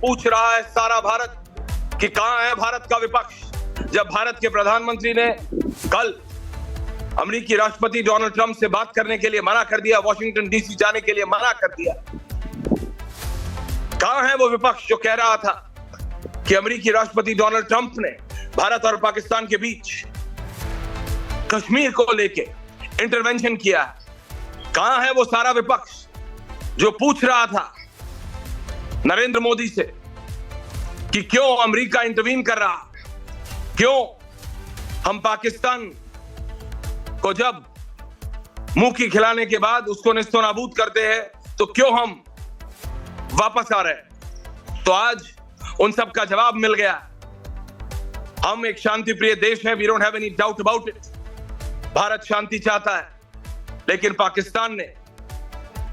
पूछ रहा है सारा भारत कि कहां है भारत का विपक्ष। जब भारत के प्रधानमंत्री ने कल अमेरिकी राष्ट्रपति डोनाल्ड ट्रंप से बात करने के लिए मना कर दिया, वॉशिंगटन डीसी जाने के लिए मना कर दिया, कहां है वो विपक्ष जो कह रहा था कि अमेरिकी राष्ट्रपति डोनाल्ड ट्रंप ने भारत और पाकिस्तान के बीच कश्मीर को लेके इंटरवेंशन किया है। कहां है वो सारा विपक्ष जो पूछ रहा था नरेंद्र मोदी से कि क्यों अमेरिका इंटरवीन कर रहा, क्यों हम पाकिस्तान को जब मुंह की खिलाने के बाद उसको नेस्तनाबूद करते हैं तो क्यों हम वापस आ रहे हैं। तो आज उन सब का जवाब मिल गया। हम एक शांति प्रिय देश है, we don't have any doubt about it. Bharat शांति चाहता है, लेकिन पाकिस्तान ने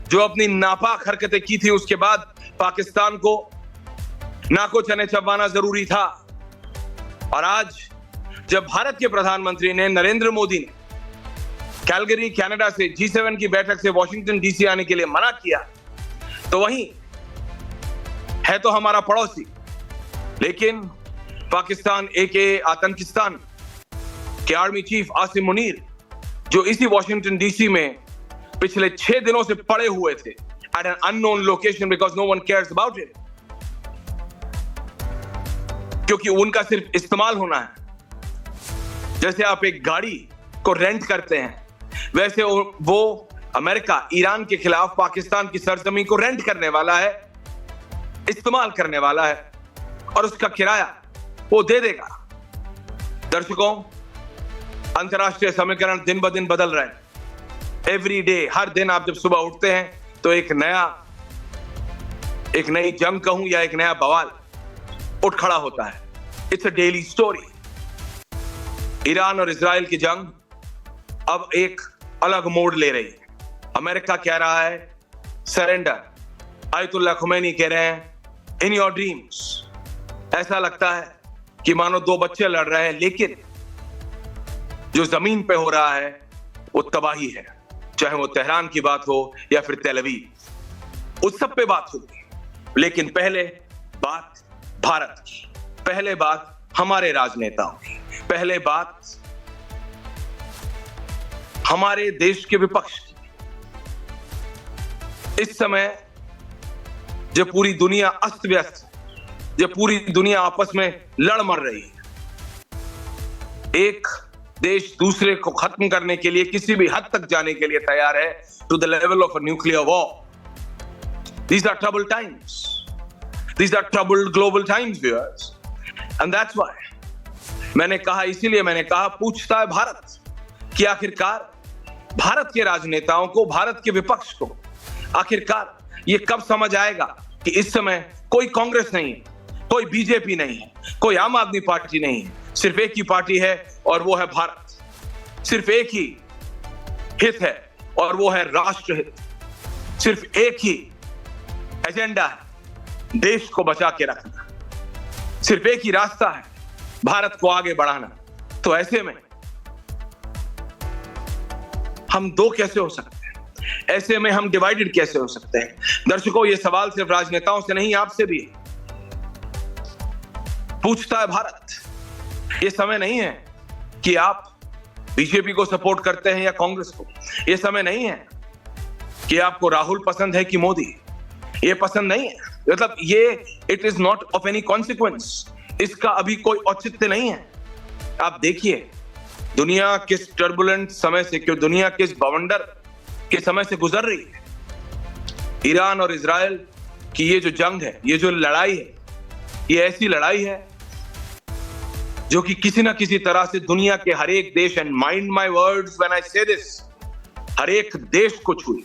जो अपनी नापाक हरकतें की थी उसके बाद पाकिस्तान को नाको चने चबाना जरूरी था। और आज जब भारत के प्रधानमंत्री ने नरेंद्र मोदी ने कैलगरी कनाडा से G7 की बैठक से वॉशिंगटन डीसी आने के लिए मना किया, तो वहीं है तो हमारा पड़ोसी, लेकिन पाकिस्तान एके आतंकिस्तान के आर्मी चीफ आसिम मुनीर जो इसी वॉशिंगटन डीसी में पिछले 6 दिनों से पड़े हुए थे at an unknown location because no one cares about it, क्योंकि उनका सिर्फ इस्तेमाल होना है। जैसे आप एक गाड़ी को रेंट करते हैं, वैसे वो अमेरिका ईरान के खिलाफ पाकिस्तान की सरजमीन को रेंट करने वाला है, इस्तेमाल करने वाला है, और उसका किराया वो दे देगा। दर्शकों, अंतरराष्ट्रीय समीकरण दिन ब दिन बदल रहे हैं। एवरी डे, हर दिन आप जब सुबह उठते हैं तो एक नई जंग कहूं या एक नया बवाल उठ खड़ा होता है। It's a daily story. Iran और इजराइल की जंग अब एक अलग मोड़ ले रही है। अमेरिका कह रहा है सरेंडर, आयतुल्लाह खुमैनी कह रहे हैं इन योर ड्रीम्स। ऐसा लगता है कि मानो 2 बच्चे लड़ रहे हैं, लेकिन जो जमीन पे हो रहा है वो तबाही है। चाहे वो तेहरान की बात हो या फिर तेल अवीव, उस सब पे बात होगी। लेकिन पहले बात भारत की, पहले बात हमारे राजनेताओं की, पहले बात हमारे देश के विपक्ष की। इस समय जब पूरी दुनिया अस्त व्यस्त, जब पूरी दुनिया आपस में लड़ मर रही है, एक देश दूसरे को खत्म करने के लिए किसी भी हद तक जाने के लिए तैयार है, to the level of a nuclear war. These are troubled times. These are troubled global times, viewers. And that's why मैंने कहा, इसीलिए मैंने कहा, पूछता है भारत कि आखिरकार भारत के राजनेताओं को, भारत के विपक्ष को आखिरकार ये कब समझ आएगा कि इस समय कोई कांग्रेस नहीं है, कोई बीजेपी नहीं है, कोई आम आदमी पार्टी नहीं है, सिर्फ एक ही पार्टी है और वो है भारत। सिर्फ एक ही हित है और वो है राष्ट्र हित। सिर्फ एक ही एजेंडा है, देश को बचा के रखना। सिर्फ एक ही रास्ता है, भारत को आगे बढ़ाना। तो ऐसे में हम 2 कैसे हो सकते हैं? ऐसे में हम डिवाइडेड कैसे हो सकते हैं? दर्शकों, ये सवाल सिर्फ राजनेताओं से नहीं, आपसे भी है। पूछता है भारत। ये समय नहीं है कि आप बीजेपी को सपोर्ट करते हैं या कांग्रेस को। ये समय नहीं है कि आपको राहुल पसंद है कि मोदी। ये पसंद नहीं है, मतलब ये it is not of any consequence. इसका अभी कोई औचित्य नहीं है। आप देखिए दुनिया किस टर्बुलेंट समय से, क्यों दुनिया किस बवंडर के समय से गुजर रही है। ईरान और इजराइल की ये जो जंग है, ये जो लड़ाई है, ये ऐसी लड़ाई है जो कि किसी ना किसी तरह से दुनिया के हर एक देश, and mind my words when I से दिस, हर एक देश को छुई,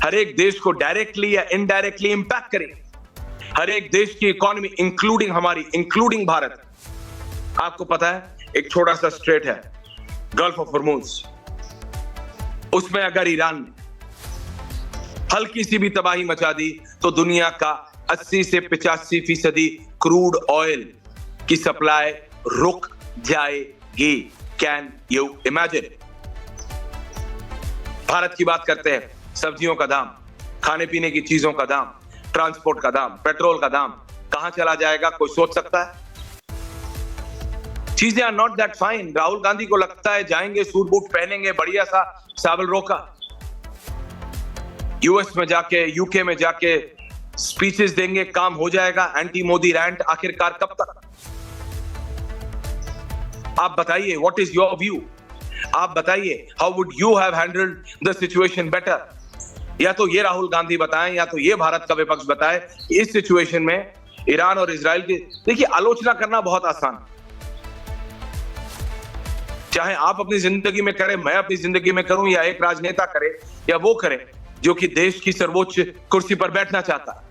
हर एक देश को डायरेक्टली या इनडायरेक्टली इंपैक्ट करे, हर एक देश की इकोनॉमी, इंक्लूडिंग हमारी, इंक्लूडिंग भारत। आपको पता है एक छोटा सा स्ट्रेट है, गल्फ ऑफ हॉर्मुज, उसमें अगर ईरान ने हल्की सी भी तबाही मचा दी तो दुनिया का 80 से 85% क्रूड ऑयल की सप्लाई रुक जाएगी। Can you imagine? भारत की बात करते हैं, सब्जियों का दाम, खाने पीने की चीजों का दाम, ट्रांसपोर्ट का दाम, पेट्रोल का दाम कहां चला जाएगा कोई सोच सकता है? चीजें are not that fine. Rahul Gandhi को लगता है जाएंगे, सूट बूट पहनेंगे, बढ़िया सा साबल रोका, यूएस में जाके, यूके में जाके स्पीचेस देंगे, काम हो जाएगा। एंटी मोदी रैंट आखिरकार कब तक? आप बताइए, व्हाट इज योर व्यू? आप बताइए, how would you have handled the situation better? या तो ये राहुल गांधी बताएं, या तो ये भारत का विपक्ष बताए इस सिचुएशन में ईरान और इजराइल की। देखिए, आलोचना करना बहुत आसान है, चाहे आप अपनी जिंदगी में करें, मैं अपनी जिंदगी में करूं, या एक राजनेता करे, या वो करे जो कि देश की सर्वोच्च कुर्सी पर बैठना चाहता है।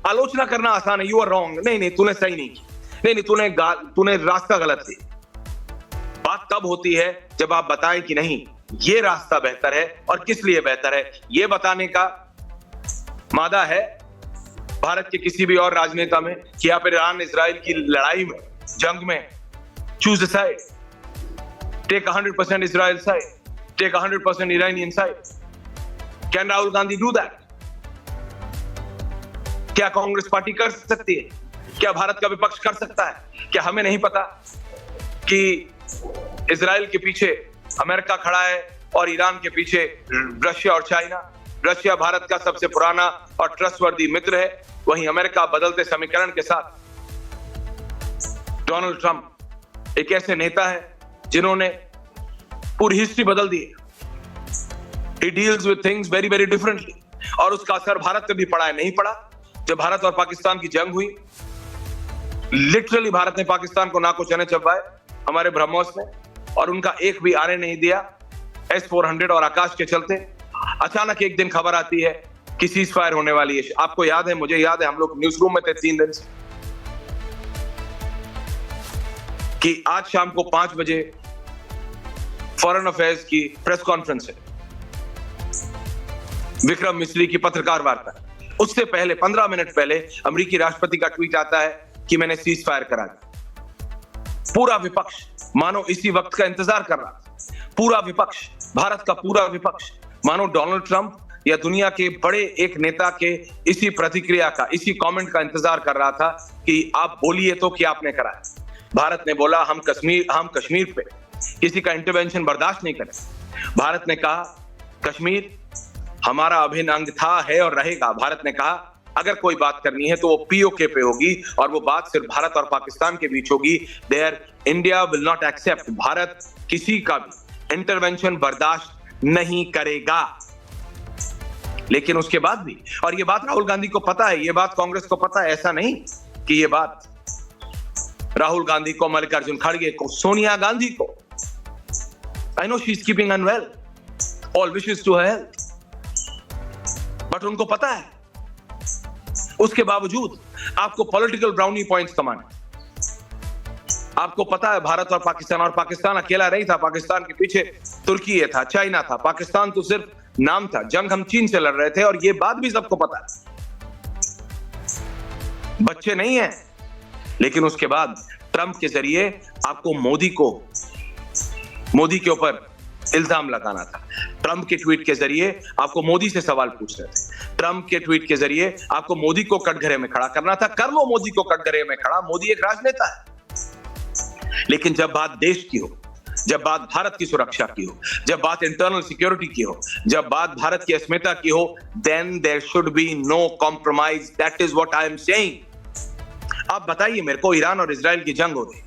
आलोचना करना आसान है, यू आर रॉन्ग, नहीं तूने सही नहीं की, नहीं तूने रास्ता गलत लिया। बात तब होती है जब आप बताएं कि नहीं, ये रास्ता बेहतर है, और किस लिए बेहतर है ये बताने का मादा है भारत के किसी भी और राजनेता में कि आप ईरान इजराइल की लड़ाई में, जंग में choose a side, take 100% Israel side, take 100% Iranian side. Can Rahul Gandhi do that? क्या कांग्रेस पार्टी कर सकती है? क्या भारत का विपक्ष कर सकता है? क्या हमें नहीं पता कि इजराइल के पीछे अमेरिका खड़ा है और ईरान के पीछे रशिया और चाइना? रशिया भारत का सबसे पुराना और ट्रस्टवर्दी मित्र है, वहीं अमेरिका बदलते समीकरण के साथ। डोनाल्ड ट्रंप एक ऐसे नेता है जिन्होंने पूरी हिस्ट्री बदल दी है। He deals with things very very differently, और उसका असर भारत पे भी पड़ा है, नहीं पड़ा? जब भारत और पाकिस्तान की जंग हुई, लिटरली भारत ने पाकिस्तान को नाको चने चबाए हमारे ब्रह्मोस ने, और उनका एक भी आने नहीं दिया S-400 और आकाश के चलते। अचानक एक दिन खबर आती है कि सीज फायर होने वाली है। आपको याद है, मुझे याद है, हम लोग न्यूज रूम में थे 3 दिन से, कि आज शाम को 5 बजे फॉरेन अफेयर्स की प्रेस कॉन्फ्रेंस है, विक्रम मिस्री की पत्रकार वार्ता। उससे पहले 15 मिनट पहले अमेरिकी राष्ट्रपति का ट्वीट आता है कि मैंने सीज फायर करा दिया। पूरा विपक्ष मानो इसी वक्त का इंतजार कर रहा था। पूरा विपक्ष, भारत का पूरा विपक्ष मानो डोनाल्ड ट्रंप या दुनिया के बड़े एक नेता के इसी प्रतिक्रिया का, इसी कमेंट का इंतजार कर रहा था कि आप बोलिए तो कि आपने कराया। भारत ने बोला हम कश्मीर पे किसी का इंटरवेंशन बर्दाश्त नहीं करें। भारत ने कहा कश्मीर हमारा अभिन्न अंग था, है और रहेगा। भारत ने कहा अगर कोई बात करनी है तो वो पीओके पे होगी, और वो बात सिर्फ भारत और पाकिस्तान के बीच होगी। There India will not accept, Bharat किसी का भी इंटरवेंशन बर्दाश्त नहीं करेगा। लेकिन उसके बाद भी, और ये बात राहुल गांधी को पता है, ये बात कांग्रेस को पता है, ऐसा नहीं कि ये बात राहुल गांधी को, मल्लिकार्जुन खड़गे को, सोनिया गांधी को, I know she is keeping unwell, all wishes to her health, but उनको पता है। उसके बावजूद आपको पॉलिटिकल ब्राउनी पॉइंट्स कमाने। आपको पता है भारत और पाकिस्तान अकेला नहीं था, पाकिस्तान के पीछे तुर्की था, चाइना था, पाकिस्तान तो सिर्फ नाम था। जंग हम चीन से लड़ रहे थे, और ये बात भी सबको पता है। बच्चे नहीं है, लेकिन उसके बाद ट्रंप के जरिए आपको मोदी के ऊपर इल्जाम लगाना था। ट्रंप के ट्वीट के जरिए आपको मोदी से सवाल पूछने थे। ट्रंप के ट्वीट के जरिए आपको मोदी को कटघरे में खड़ा करना था। कर लो मोदी को कटघरे में खड़ा, मोदी एक राजनेता है। लेकिन जब बात देश की हो, जब बात भारत की सुरक्षा की हो, जब बात इंटरनल सिक्योरिटी की हो, जब बात भारत की अस्मिता की हो, then there should be no compromise. That is what I am saying. आप बताइए मेरे को, ईरान और इजराइल की जंग हो रही,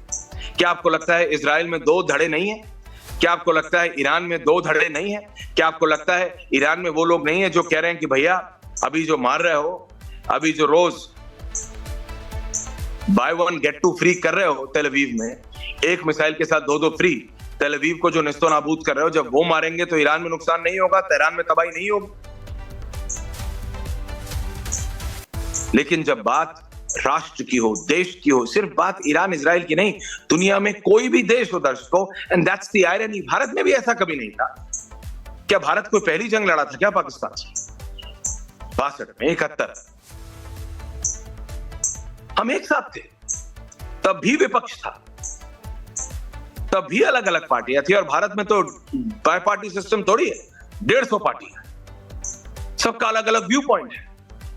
क्या आपको लगता है इजराइल में 2 धड़े नहीं है? क्या आपको लगता है ईरान में 2 धड़े नहीं है? क्या आपको लगता है ईरान में वो लोग नहीं है जो कह रहे हैं कि भैया अभी जो मार रहे हो, अभी जो रोज बाय 1 गेट 2 फ्री कर रहे हो तेल अवीव में, एक मिसाइल के साथ 2 फ्री, तेल अवीव को जो निस्तो नाबूद कर रहे हो, जब वो मारेंगे तो ईरान में नुकसान नहीं होगा, तेहरान में तबाही नहीं होगी? लेकिन जब बात राष्ट्र की हो, देश की हो, सिर्फ बात ईरान इजराइल की नहीं, दुनिया में कोई भी देश हो दर्शकों, and that's the irony, Bharat में भी ऐसा कभी नहीं था। क्या भारत कोई पहली जंग लड़ा था क्या पाकिस्तान से? 62 में, 71 हम एक साथ थे, तब भी विपक्ष था, तब भी अलग अलग पार्टियां थी। और भारत में तो बाय पार्टी सिस्टम थोड़ी है, 150 पार्टी है, सबका अलग अलग व्यू पॉइंट है।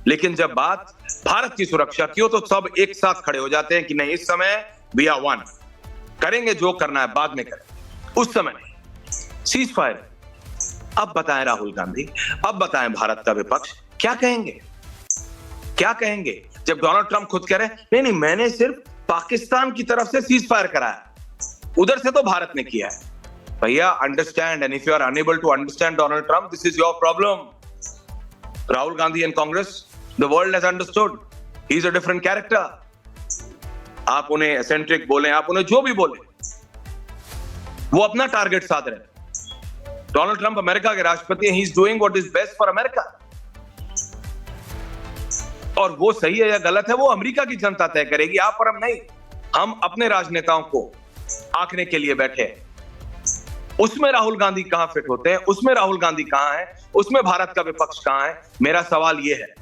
लेकिन जब बात भारत की सुरक्षा की हो तो सब एक साथ खड़े हो जाते हैं कि नहीं, इस समय वी आर वन, करेंगे जो करना है, बाद में करेंगे, उस समय नहीं। Cease fire. अब बताएं राहुल गांधी, अब बताएं भारत का विपक्ष क्या कहेंगे, क्या कहेंगे जब डोनाल्ड ट्रंप खुद कह रहे हैं नहीं नहीं मैंने सिर्फ पाकिस्तान की तरफ से सीज फायर कराया, उधर से तो भारत ने किया है। भैया understand, and if you are unable to understand Donald Trump, this is your problem. Rahul Gandhi and Congress, the world has understood he is a different character. आप उन्हें एसेंट्रिक बोले, आप उन्हें जो भी बोले, वो अपना टारगेट साध रहे हैं। डोनाल्ड ट्रंप अमेरिका के राष्ट्रपति हैं, he is doing what is best for America. और वो सही है या गलत है वो अमेरिका की जनता तय करेगी, आप और हम नहीं। हम अपने राजनेताओं को आंकने के लिए बैठे हैं। उसमें राहुल गांधी कहां फिट होते हैं, उसमें राहुल गांधी कहां है, उसमें भारत का विपक्ष कहां है। मेरा सवाल यह है